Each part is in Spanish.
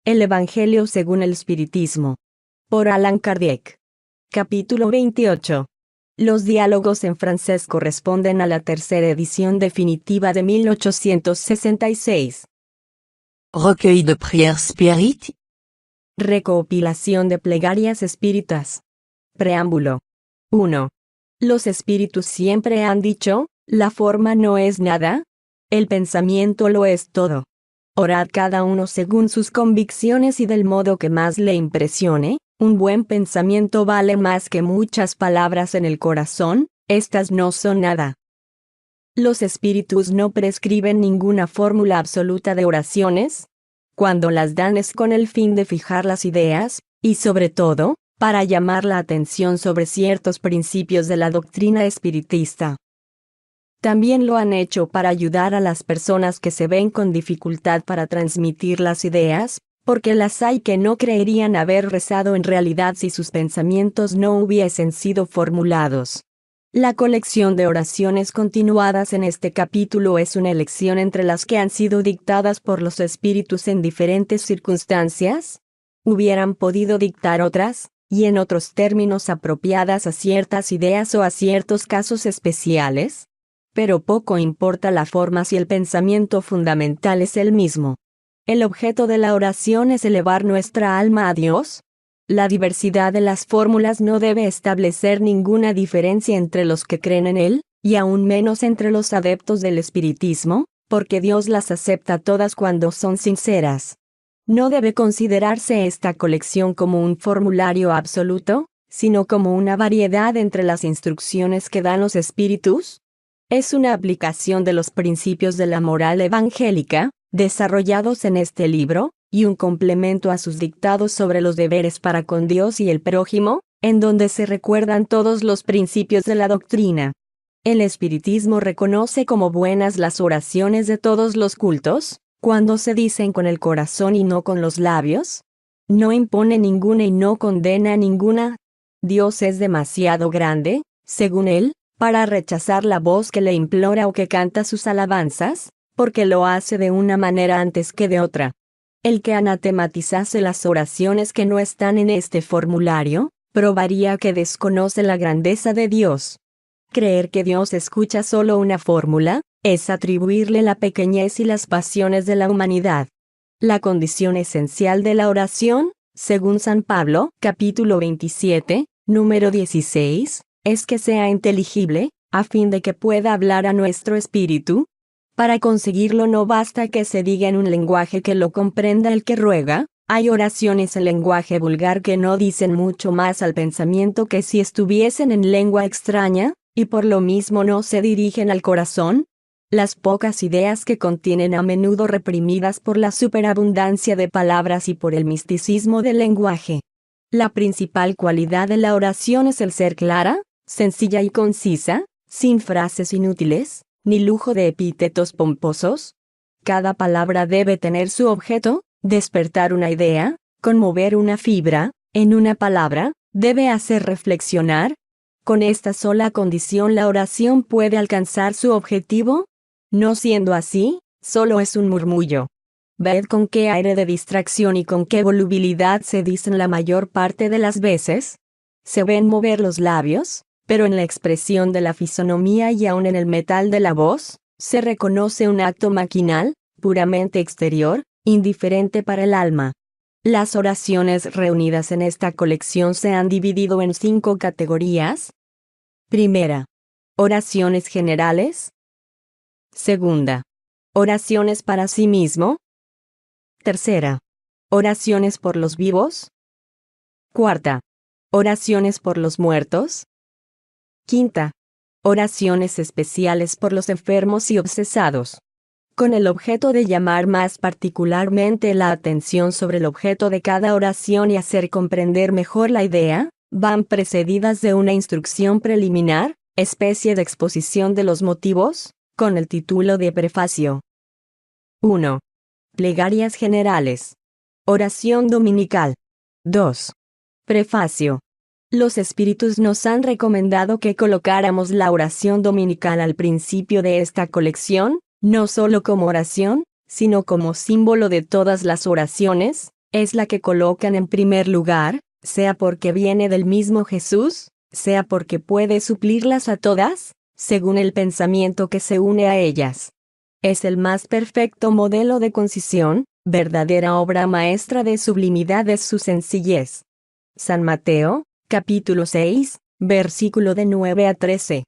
El Evangelio según el Espiritismo. Por Allan Kardec. Capítulo 28. Los diálogos en francés corresponden a la tercera edición definitiva de 1866. Recueil de prières spirites. Recopilación de plegarias espíritas. Preámbulo. 1. Los espíritus siempre han dicho, la forma no es nada, el pensamiento lo es todo. Orad cada uno según sus convicciones y del modo que más le impresione. Un buen pensamiento vale más que muchas palabras en el corazón, estas no son nada. Los espíritus no prescriben ninguna fórmula absoluta de oraciones. Cuando las dan es con el fin de fijar las ideas, y sobre todo, para llamar la atención sobre ciertos principios de la doctrina espiritista. También lo han hecho para ayudar a las personas que se ven con dificultad para transmitir las ideas, porque las hay que no creerían haber rezado en realidad si sus pensamientos no hubiesen sido formulados. La colección de oraciones continuadas en este capítulo es una elección entre las que han sido dictadas por los espíritus en diferentes circunstancias. Hubieran podido dictar otras, y en otros términos apropiadas a ciertas ideas o a ciertos casos especiales. Pero poco importa la forma si el pensamiento fundamental es el mismo. El objeto de la oración es elevar nuestra alma a Dios. La diversidad de las fórmulas no debe establecer ninguna diferencia entre los que creen en Él, y aún menos entre los adeptos del espiritismo, porque Dios las acepta todas cuando son sinceras. No debe considerarse esta colección como un formulario absoluto, sino como una variedad entre las instrucciones que dan los espíritus. Es una aplicación de los principios de la moral evangélica, desarrollados en este libro, y un complemento a sus dictados sobre los deberes para con Dios y el prójimo, en donde se recuerdan todos los principios de la doctrina. El espiritismo reconoce como buenas las oraciones de todos los cultos, cuando se dicen con el corazón y no con los labios. No impone ninguna y no condena ninguna. Dios es demasiado grande, según él, para rechazar la voz que le implora o que canta sus alabanzas, porque lo hace de una manera antes que de otra. El que anatematizase las oraciones que no están en este formulario, probaría que desconoce la grandeza de Dios. Creer que Dios escucha solo una fórmula, es atribuirle la pequeñez y las pasiones de la humanidad. La condición esencial de la oración, según San Pablo, capítulo 27, número 16, es que sea inteligible, a fin de que pueda hablar a nuestro espíritu. Para conseguirlo no basta que se diga en un lenguaje que lo comprenda el que ruega. Hay oraciones en lenguaje vulgar que no dicen mucho más al pensamiento que si estuviesen en lengua extraña, y por lo mismo no se dirigen al corazón. Las pocas ideas que contienen a menudo reprimidas por la superabundancia de palabras y por el misticismo del lenguaje. La principal cualidad de la oración es el ser clara, sencilla y concisa, sin frases inútiles, ni lujo de epítetos pomposos. Cada palabra debe tener su objeto, despertar una idea, conmover una fibra, en una palabra, debe hacer reflexionar. Con esta sola condición la oración puede alcanzar su objetivo. No siendo así, solo es un murmullo. Ved con qué aire de distracción y con qué volubilidad se dicen la mayor parte de las veces. Se ven mover los labios, pero en la expresión de la fisonomía y aun en el metal de la voz, se reconoce un acto maquinal, puramente exterior, indiferente para el alma. Las oraciones reunidas en esta colección se han dividido en 5 categorías. Primera. Oraciones generales. Segunda. Oraciones para sí mismo. Tercera. Oraciones por los vivos. Cuarta. Oraciones por los muertos. Quinta. Oraciones especiales por los enfermos y obsesados. Con el objeto de llamar más particularmente la atención sobre el objeto de cada oración y hacer comprender mejor la idea, van precedidas de una instrucción preliminar, especie de exposición de los motivos, con el título de prefacio. 1. Plegarias generales. Oración dominical. 2. Prefacio. Los espíritus nos han recomendado que colocáramos la oración dominical al principio de esta colección, no solo como oración, sino como símbolo de todas las oraciones, es la que colocan en primer lugar, sea porque viene del mismo Jesús, sea porque puede suplirlas a todas, según el pensamiento que se une a ellas. Es el más perfecto modelo de concisión, verdadera obra maestra de sublimidad es su sencillez. San Mateo, capítulo 6, versículo de 9 a 13.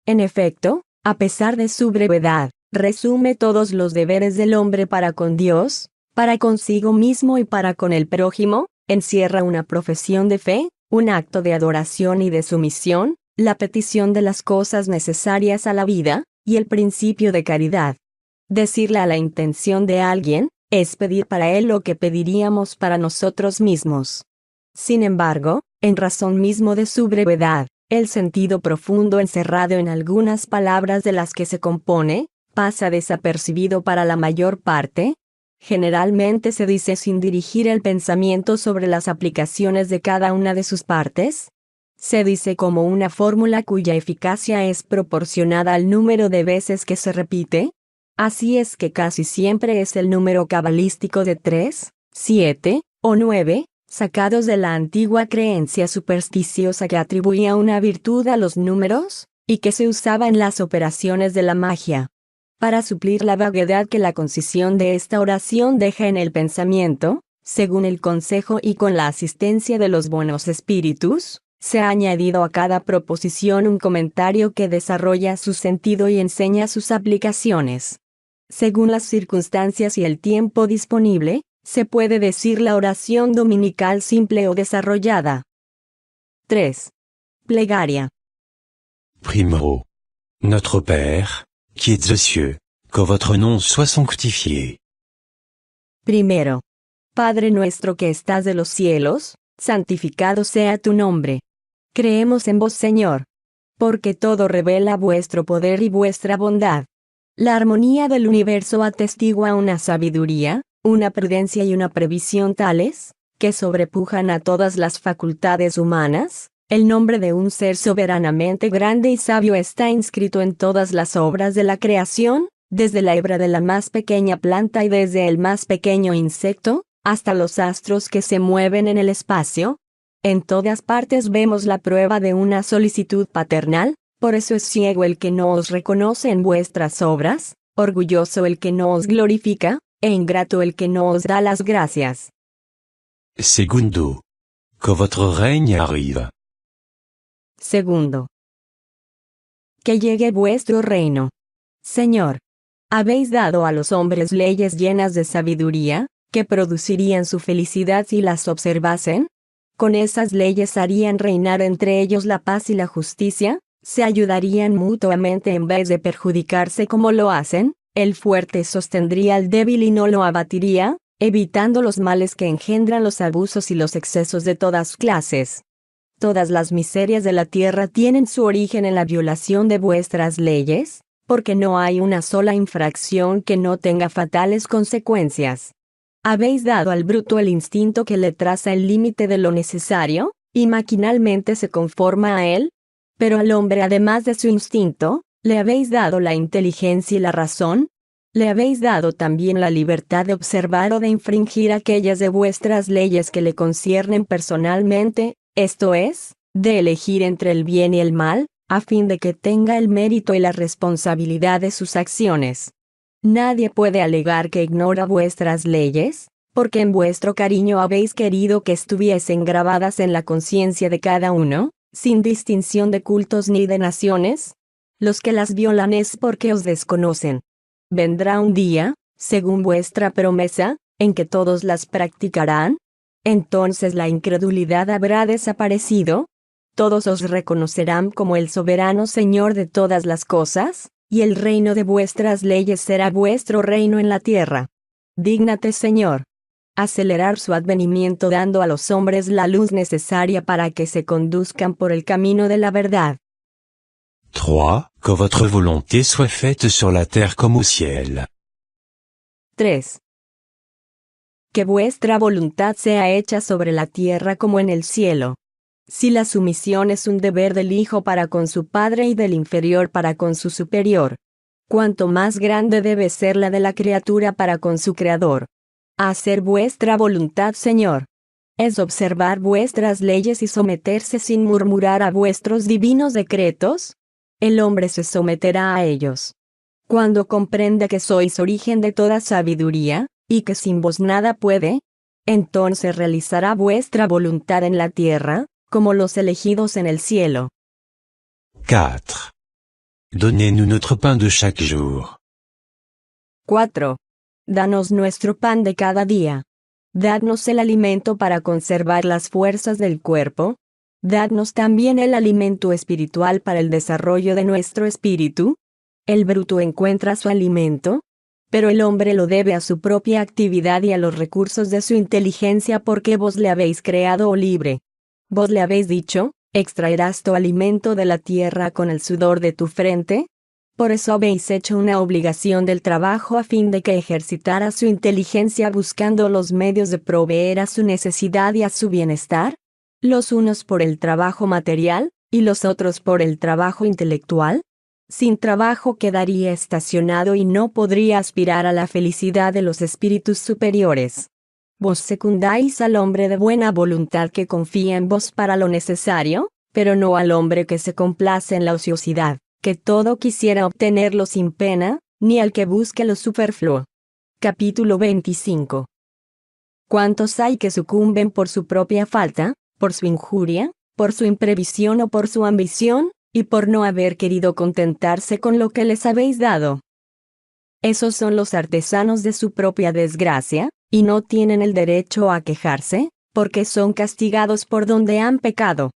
En efecto, a pesar de su brevedad, resume todos los deberes del hombre para con Dios, para consigo mismo y para con el prójimo, encierra una profesión de fe, un acto de adoración y de sumisión, la petición de las cosas necesarias a la vida, y el principio de caridad. Decirle a la intención de alguien, es pedir para él lo que pediríamos para nosotros mismos. Sin embargo, en razón mismo de su brevedad, el sentido profundo encerrado en algunas palabras de las que se compone, pasa desapercibido para la mayor parte. Generalmente se dice sin dirigir el pensamiento sobre las aplicaciones de cada una de sus partes. Se dice como una fórmula cuya eficacia es proporcionada al número de veces que se repite. Así es que casi siempre es el número cabalístico de 3, 7 o 9, sacados de la antigua creencia supersticiosa que atribuía una virtud a los números, y que se usaba en las operaciones de la magia. Para suplir la vaguedad que la concisión de esta oración deja en el pensamiento, según el consejo y con la asistencia de los buenos espíritus, se ha añadido a cada proposición un comentario que desarrolla su sentido y enseña sus aplicaciones. Según las circunstancias y el tiempo disponible, se puede decir la oración dominical simple o desarrollada. 3. Plegaria. Primero. Notre Père, qui es aux cieux, que votre nom soit sanctifié. Primero. Padre nuestro que estás de los cielos, santificado sea tu nombre. Creemos en vos, Señor. Porque todo revela vuestro poder y vuestra bondad. La armonía del universo atestigua una sabiduría, una prudencia y una previsión tales, que sobrepujan a todas las facultades humanas. El nombre de un ser soberanamente grande y sabio está inscrito en todas las obras de la creación, desde la hebra de la más pequeña planta y desde el más pequeño insecto, hasta los astros que se mueven en el espacio. En todas partes vemos la prueba de una solicitud paternal, por eso es ciego el que no os reconoce en vuestras obras, orgulloso el que no os glorifica, e ingrato el que no os da las gracias. Segundo. Que votre règne arrive. Segundo. Que llegue vuestro reino. Señor. Habéis dado a los hombres leyes llenas de sabiduría, que producirían su felicidad si las observasen. Con esas leyes harían reinar entre ellos la paz y la justicia, se ayudarían mutuamente en vez de perjudicarse como lo hacen, el fuerte sostendría al débil y no lo abatiría, evitando los males que engendran los abusos y los excesos de todas clases. Todas las miserias de la tierra tienen su origen en la violación de vuestras leyes, porque no hay una sola infracción que no tenga fatales consecuencias. Habéis dado al bruto el instinto que le traza el límite de lo necesario, y maquinalmente se conforma a él. Pero al hombre, además de su instinto, le habéis dado la inteligencia y la razón. Le habéis dado también la libertad de observar o de infringir aquellas de vuestras leyes que le conciernen personalmente, esto es, de elegir entre el bien y el mal, a fin de que tenga el mérito y la responsabilidad de sus acciones. Nadie puede alegar que ignora vuestras leyes, porque en vuestro cariño habéis querido que estuviesen grabadas en la conciencia de cada uno, sin distinción de cultos ni de naciones. Los que las violan es porque os desconocen. Vendrá un día, según vuestra promesa, en que todos las practicarán. Entonces la incredulidad habrá desaparecido. Todos os reconocerán como el soberano Señor de todas las cosas, y el reino de vuestras leyes será vuestro reino en la tierra. Dígnate, Señor, acelerar su advenimiento dando a los hombres la luz necesaria para que se conduzcan por el camino de la verdad. 3. Que votre volonté soit faite sur la terre comme au ciel. 3. Que vuestra voluntad sea hecha sobre la tierra como en el cielo. Si la sumisión es un deber del hijo para con su padre y del inferior para con su superior, cuanto más grande debe ser la de la criatura para con su creador. hacer vuestra voluntad, Señor. Es observar vuestras leyes y someterse sin murmurar a vuestros divinos decretos. El hombre se someterá a ellos. Cuando comprenda que sois origen de toda sabiduría, y que sin vos nada puede, entonces realizará vuestra voluntad en la tierra, como los elegidos en el cielo. 4. Donnez-nous notre pain de chaque jour. 4. Danos nuestro pan de cada día. Dadnos el alimento para conservar las fuerzas del cuerpo. Dadnos también el alimento espiritual para el desarrollo de nuestro espíritu. El bruto encuentra su alimento, pero el hombre lo debe a su propia actividad y a los recursos de su inteligencia, porque vos le habéis creado libre. Vos le habéis dicho: extraerás tu alimento de la tierra con el sudor de tu frente. Por eso habéis hecho una obligación del trabajo a fin de que ejercitara su inteligencia buscando los medios de proveer a su necesidad y a su bienestar. Los unos por el trabajo material, y los otros por el trabajo intelectual. Sin trabajo quedaría estacionado y no podría aspirar a la felicidad de los espíritus superiores. Vos secundáis al hombre de buena voluntad que confía en vos para lo necesario, pero no al hombre que se complace en la ociosidad, que todo quisiera obtenerlo sin pena, ni al que busque lo superfluo. Capítulo 25. ¿Cuántos hay que sucumben por su propia falta, por su injuria, por su imprevisión o por su ambición, y por no haber querido contentarse con lo que les habéis dado? Esos son los artesanos de su propia desgracia, y no tienen el derecho a quejarse, porque son castigados por donde han pecado.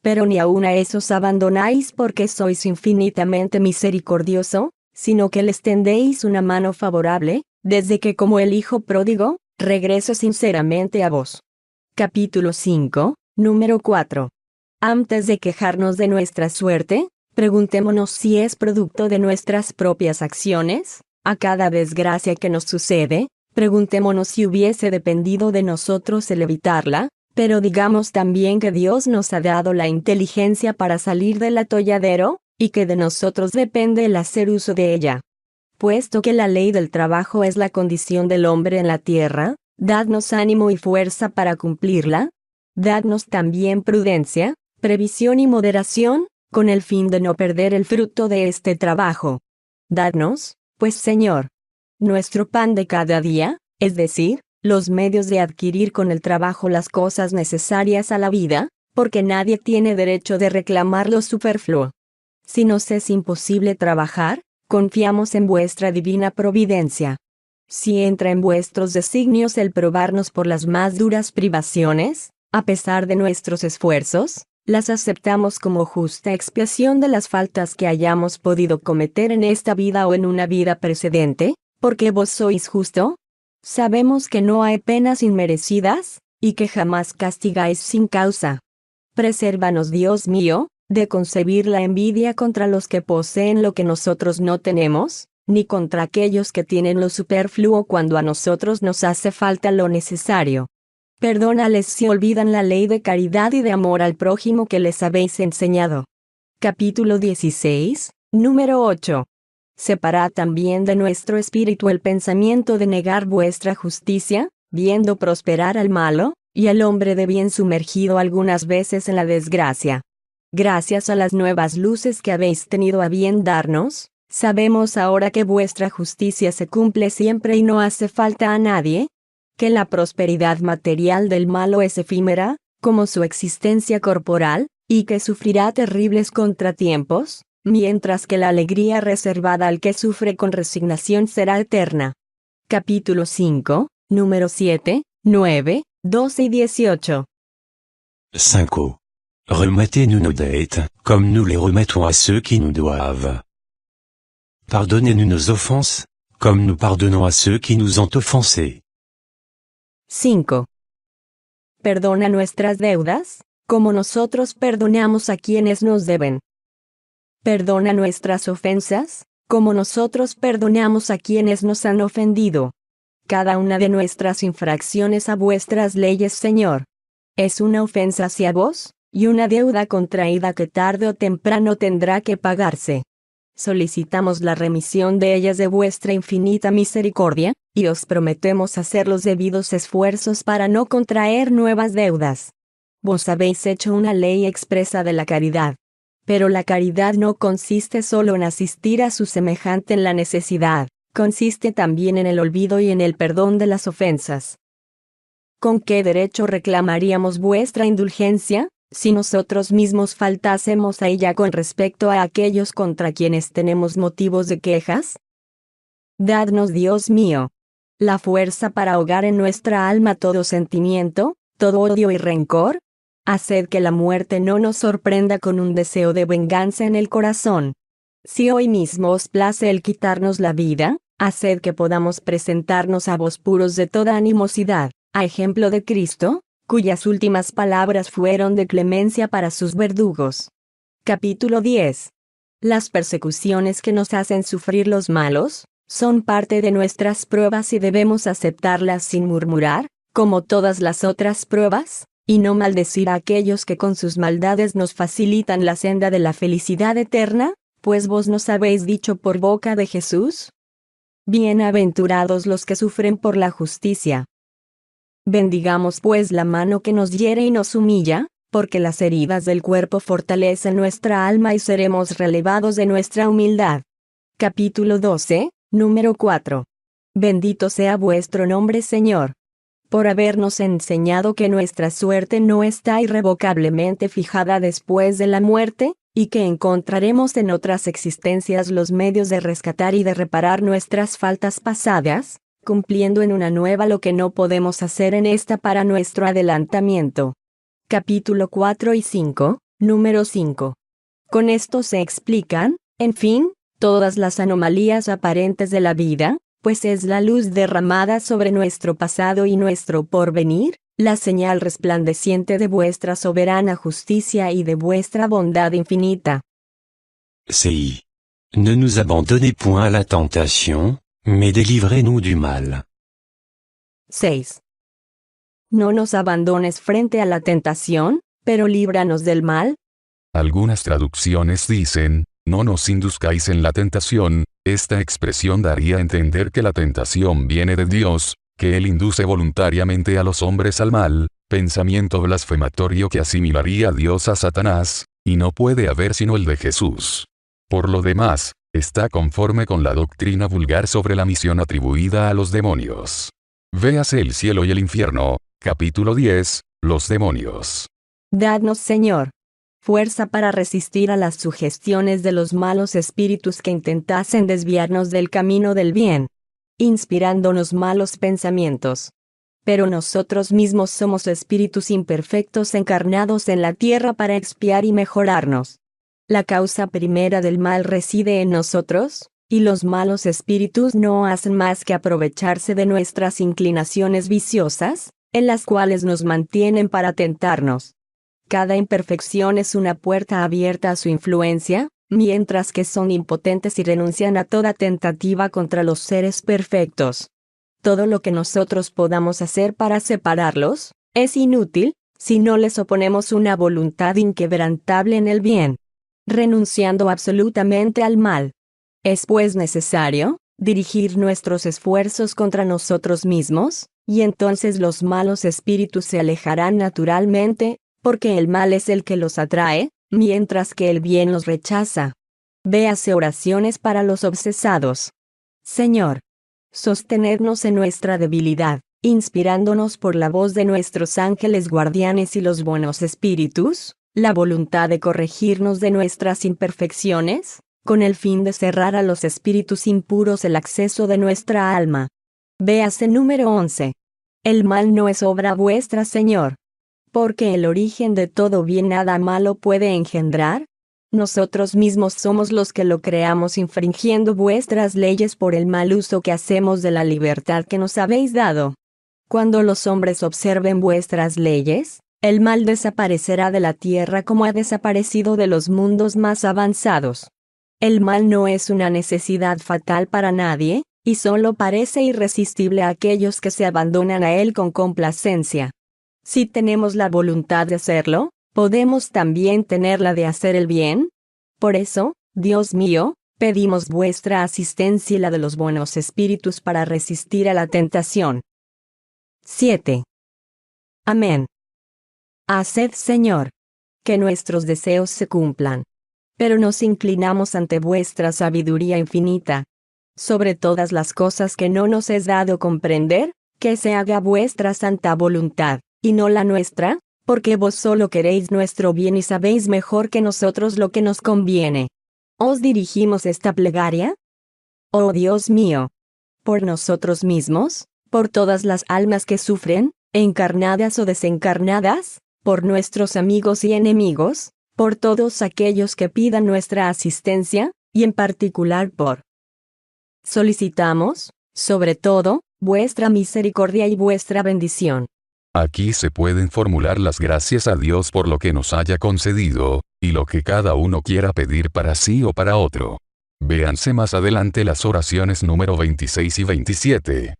Pero ni aun a esos abandonáis porque sois infinitamente misericordioso, sino que les tendéis una mano favorable, desde que como el hijo pródigo, regreso sinceramente a vos. Capítulo 5, número 4. Antes de quejarnos de nuestra suerte, preguntémonos si es producto de nuestras propias acciones. A cada desgracia que nos sucede, preguntémonos si hubiese dependido de nosotros el evitarla, pero digamos también que Dios nos ha dado la inteligencia para salir del atolladero, y que de nosotros depende el hacer uso de ella. Puesto que la ley del trabajo es la condición del hombre en la tierra, dadnos ánimo y fuerza para cumplirla. Dadnos también prudencia, previsión y moderación, con el fin de no perder el fruto de este trabajo. Dadnos, pues Señor, nuestro pan de cada día, es decir, los medios de adquirir con el trabajo las cosas necesarias a la vida, porque nadie tiene derecho de reclamar lo superfluo. Si nos es imposible trabajar, confiamos en vuestra divina providencia. Si entra en vuestros designios el probarnos por las más duras privaciones, a pesar de nuestros esfuerzos, las aceptamos como justa expiación de las faltas que hayamos podido cometer en esta vida o en una vida precedente, porque vos sois justo. Sabemos que no hay penas inmerecidas, y que jamás castigáis sin causa. Presérvanos, Dios mío, de concebir la envidia contra los que poseen lo que nosotros no tenemos, ni contra aquellos que tienen lo superfluo cuando a nosotros nos hace falta lo necesario. Perdónales si olvidan la ley de caridad y de amor al prójimo que les habéis enseñado. Capítulo 16, número 8. Separad también de nuestro espíritu el pensamiento de negar vuestra justicia, viendo prosperar al malo, y al hombre de bien sumergido algunas veces en la desgracia. Gracias a las nuevas luces que habéis tenido a bien darnos, sabemos ahora que vuestra justicia se cumple siempre y no hace falta a nadie, que la prosperidad material del malo es efímera, como su existencia corporal, y que sufrirá terribles contratiempos, mientras que la alegría reservada al que sufre con resignación será eterna. Capítulo 5, número 7, 9, 12 y 18. 5. Remettez-nous nos dettes, comme nous les remettons à ceux qui nous doivent. Pardonnez-nous nos offenses, comme nous pardonnons à ceux qui nous ont offensés. 5. Perdona nuestras deudas, como nosotros perdonamos a quienes nos deben. Perdona nuestras ofensas, como nosotros perdonamos a quienes nos han ofendido. Cada una de nuestras infracciones a vuestras leyes, Señor, es una ofensa hacia vos, y una deuda contraída que tarde o temprano tendrá que pagarse. Solicitamos la remisión de ellas de vuestra infinita misericordia, y os prometemos hacer los debidos esfuerzos para no contraer nuevas deudas. Vos habéis hecho una ley expresa de la caridad. Pero la caridad no consiste solo en asistir a su semejante en la necesidad, consiste también en el olvido y en el perdón de las ofensas. ¿Con qué derecho reclamaríamos vuestra indulgencia, si nosotros mismos faltásemos a ella con respecto a aquellos contra quienes tenemos motivos de quejas? Dadnos, Dios mío, la fuerza para ahogar en nuestra alma todo sentimiento, todo odio y rencor. Haced que la muerte no nos sorprenda con un deseo de venganza en el corazón. Si hoy mismo os place el quitarnos la vida, haced que podamos presentarnos a vos puros de toda animosidad, a ejemplo de Cristo, cuyas últimas palabras fueron de clemencia para sus verdugos. Capítulo 10. Las persecuciones que nos hacen sufrir los malos, son parte de nuestras pruebas y debemos aceptarlas sin murmurar, como todas las otras pruebas, y no maldecir a aquellos que con sus maldades nos facilitan la senda de la felicidad eterna, pues vos nos habéis dicho por boca de Jesús. Bienaventurados los que sufren por la justicia. Bendigamos pues la mano que nos hiere y nos humilla, porque las heridas del cuerpo fortalecen nuestra alma y seremos relevados de nuestra humildad. Capítulo 12, número 4. Bendito sea vuestro nombre, Señor, por habernos enseñado que nuestra suerte no está irrevocablemente fijada después de la muerte, y que encontraremos en otras existencias los medios de rescatar y de reparar nuestras faltas pasadas, cumpliendo en una nueva lo que no podemos hacer en esta para nuestro adelantamiento. Capítulo 4 y 5, número 5. Con esto se explican, en fin, todas las anomalías aparentes de la vida, pues es la luz derramada sobre nuestro pasado y nuestro porvenir, la señal resplandeciente de vuestra soberana justicia y de vuestra bondad infinita. CI. Ne nous abandonnez point à la tentation, mais délivrez-nous du mal. 6. No nos abandones frente a la tentación, pero líbranos del mal. Algunas traducciones dicen, no nos induzcáis en la tentación. Esta expresión daría a entender que la tentación viene de Dios, que Él induce voluntariamente a los hombres al mal, pensamiento blasfematorio que asimilaría a Dios a Satanás, y no puede haber sino el de Jesús. Por lo demás, está conforme con la doctrina vulgar sobre la misión atribuida a los demonios. Véase El cielo y el infierno, capítulo 10, los demonios. Dadnos, Señor, fuerza para resistir a las sugestiones de los malos espíritus que intentasen desviarnos del camino del bien, inspirándonos malos pensamientos. Pero nosotros mismos somos espíritus imperfectos encarnados en la tierra para expiar y mejorarnos. La causa primera del mal reside en nosotros, y los malos espíritus no hacen más que aprovecharse de nuestras inclinaciones viciosas, en las cuales nos mantienen para tentarnos. Cada imperfección es una puerta abierta a su influencia, mientras que son impotentes y renuncian a toda tentativa contra los seres perfectos. Todo lo que nosotros podamos hacer para separarlos, es inútil, si no les oponemos una voluntad inquebrantable en el bien, renunciando absolutamente al mal. Es pues necesario dirigir nuestros esfuerzos contra nosotros mismos, y entonces los malos espíritus se alejarán naturalmente, porque el mal es el que los atrae, mientras que el bien los rechaza. Véase oraciones para los obsesados. Señor, sostenednos en nuestra debilidad, inspirándonos por la voz de nuestros ángeles guardianes y los buenos espíritus, la voluntad de corregirnos de nuestras imperfecciones, con el fin de cerrar a los espíritus impuros el acceso de nuestra alma. Véase número 11. El mal no es obra vuestra, Señor, porque el origen de todo bien nada malo puede engendrar. Nosotros mismos somos los que lo creamos infringiendo vuestras leyes por el mal uso que hacemos de la libertad que nos habéis dado. Cuando los hombres observen vuestras leyes, el mal desaparecerá de la tierra como ha desaparecido de los mundos más avanzados. El mal no es una necesidad fatal para nadie, y solo parece irresistible a aquellos que se abandonan a él con complacencia. Si tenemos la voluntad de hacerlo, ¿podemos también tener la de hacer el bien? Por eso, Dios mío, pedimos vuestra asistencia y la de los buenos espíritus para resistir a la tentación. 7. Amén. Haced, Señor, que nuestros deseos se cumplan. Pero nos inclinamos ante vuestra sabiduría infinita. Sobre todas las cosas que no nos es dado comprender, que se haga vuestra santa voluntad, y no la nuestra, porque vos solo queréis nuestro bien y sabéis mejor que nosotros lo que nos conviene. ¿Os dirigimos esta plegaria? Oh Dios mío, por nosotros mismos, por todas las almas que sufren, encarnadas o desencarnadas, por nuestros amigos y enemigos, por todos aquellos que pidan nuestra asistencia, y en particular solicitamos, sobre todo, vuestra misericordia y vuestra bendición. Aquí se pueden formular las gracias a Dios por lo que nos haya concedido, y lo que cada uno quiera pedir para sí o para otro. Véanse más adelante las oraciones número 26 y 27.